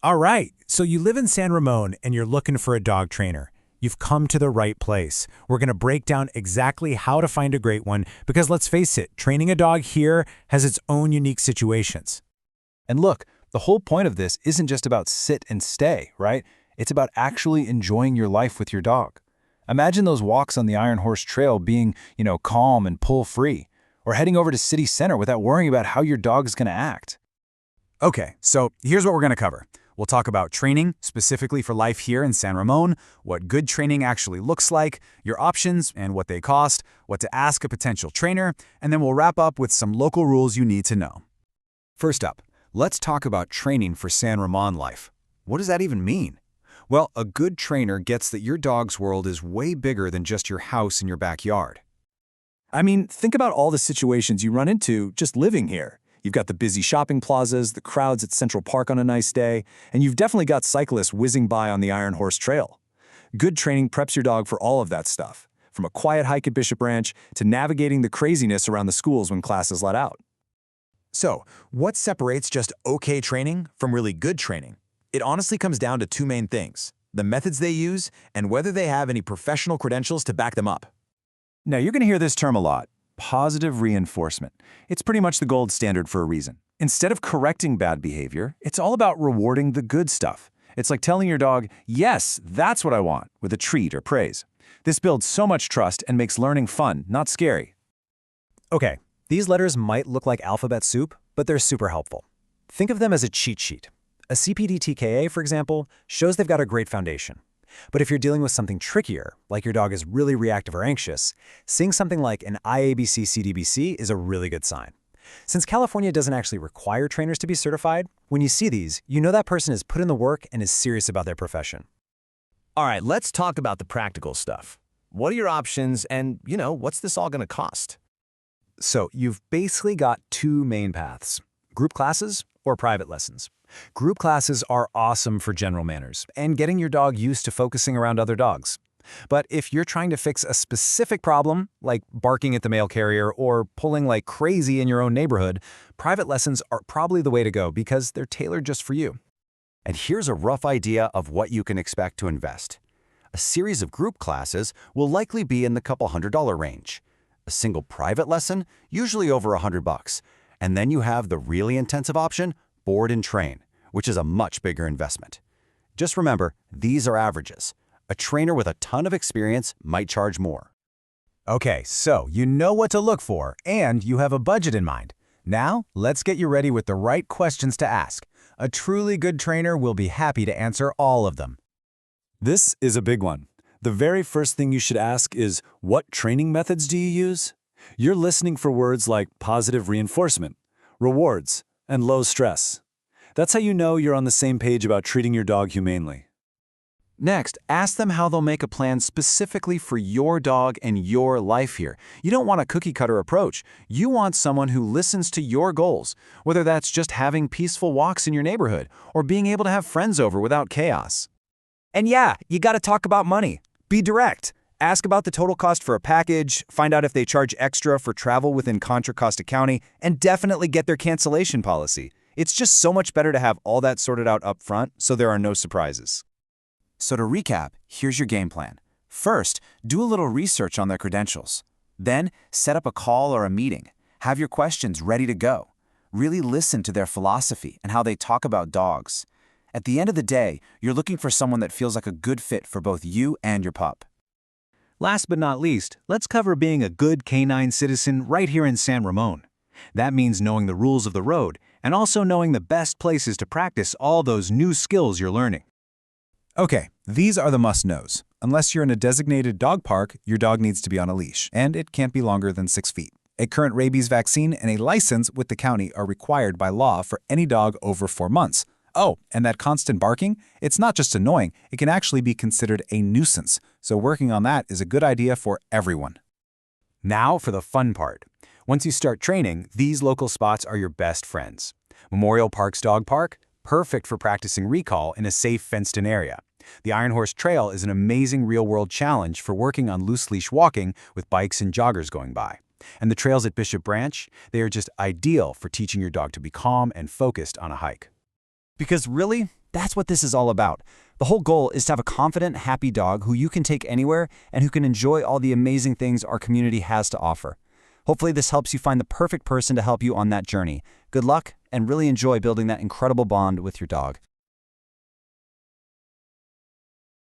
All right, so you live in San Ramon and you're looking for a dog trainer. You've come to the right place. We're going to break down exactly how to find a great one because let's face it, training a dog here has its own unique situations. And look, the whole point of this isn't just about sit and stay, right? It's about actually enjoying your life with your dog. Imagine those walks on the Iron Horse Trail being, calm and pull-free, or heading over to city center without worrying about how your dog is going to act. Okay, so here's what we're going to cover. We'll talk about training, specifically for life here in San Ramon, what good training actually looks like, your options and what they cost, what to ask a potential trainer, and then we'll wrap up with some local rules you need to know. First up, let's talk about training for San Ramon life. What does that even mean? Well, a good trainer gets that your dog's world is way bigger than just your house and your backyard. I mean, think about all the situations you run into just living here. You've got the busy shopping plazas, the crowds at Central Park on a nice day, and you've definitely got cyclists whizzing by on the Iron Horse Trail. Good training preps your dog for all of that stuff, from a quiet hike at Bishop Ranch to navigating the craziness around the schools when classes let out. So, what separates just okay training from really good training? It honestly comes down to two main things: the methods they use and whether they have any professional credentials to back them up. Now, you're going to hear this term a lot: positive reinforcement. It's pretty much the gold standard for a reason. Instead of correcting bad behavior, it's all about rewarding the good stuff. It's like telling your dog, yes, that's what I want, with a treat or praise. This builds so much trust and makes learning fun, not scary. Okay, these letters might look like alphabet soup, but they're super helpful. Think of them as a cheat sheet. A CPD-TKA, for example, shows they've got a great foundation. But if you're dealing with something trickier, like your dog is really reactive or anxious, seeing something like an IABC-CDBC is a really good sign. Since California doesn't actually require trainers to be certified, when you see these, you know that person has put in the work and is serious about their profession. All right, let's talk about the practical stuff. What are your options and, what's this all going to cost? So you've basically got two main paths: group classes or private lessons. Group classes are awesome for general manners and getting your dog used to focusing around other dogs. But if you're trying to fix a specific problem, like barking at the mail carrier or pulling like crazy in your own neighborhood, private lessons are probably the way to go because they're tailored just for you. And here's a rough idea of what you can expect to invest. A series of group classes will likely be in the couple $100 range. A single private lesson, usually over $100. And then you have the really intensive option, board and train, which is a much bigger investment. Just remember, these are averages. A trainer with a ton of experience might charge more. Okay, so you know what to look for and you have a budget in mind. Now, let's get you ready with the right questions to ask. A truly good trainer will be happy to answer all of them. This is a big one. The very first thing you should ask is, what training methods do you use? You're listening for words like positive reinforcement, rewards, and low stress. That's how you know you're on the same page about treating your dog humanely. Next, ask them how they'll make a plan specifically for your dog and your life here. You don't want a cookie-cutter approach. You want someone who listens to your goals, whether that's just having peaceful walks in your neighborhood or being able to have friends over without chaos. And yeah, you got to talk about money. Be direct. Ask about the total cost for a package, find out if they charge extra for travel within Contra Costa County, and definitely get their cancellation policy. It's just so much better to have all that sorted out up front so there are no surprises. So to recap, here's your game plan. First, do a little research on their credentials. Then, set up a call or a meeting. Have your questions ready to go. Really listen to their philosophy and how they talk about dogs. At the end of the day, you're looking for someone that feels like a good fit for both you and your pup. Last but not least, let's cover being a good canine citizen right here in San Ramon. That means knowing the rules of the road and also knowing the best places to practice all those new skills you're learning. Okay, these are the must-knows. Unless you're in a designated dog park, your dog needs to be on a leash, and it can't be longer than 6 feet. A current rabies vaccine and a license with the county are required by law for any dog over 4 months. Oh, and that constant barking, it's not just annoying, it can actually be considered a nuisance, so working on that is a good idea for everyone. Now for the fun part. Once you start training, these local spots are your best friends. Memorial Park's Dog Park, perfect for practicing recall in a safe fenced-in area. The Iron Horse Trail is an amazing real-world challenge for working on loose-leash walking with bikes and joggers going by. And the trails at Bishop Branch, they are just ideal for teaching your dog to be calm and focused on a hike. Because really, That's what this is all about. The whole goal is to have a confident, happy dog who you can take anywhere and who can enjoy all the amazing things our community has to offer. Hopefully this helps you find the perfect person to help you on that journey. Good luck, and really enjoy building that incredible bond with your dog.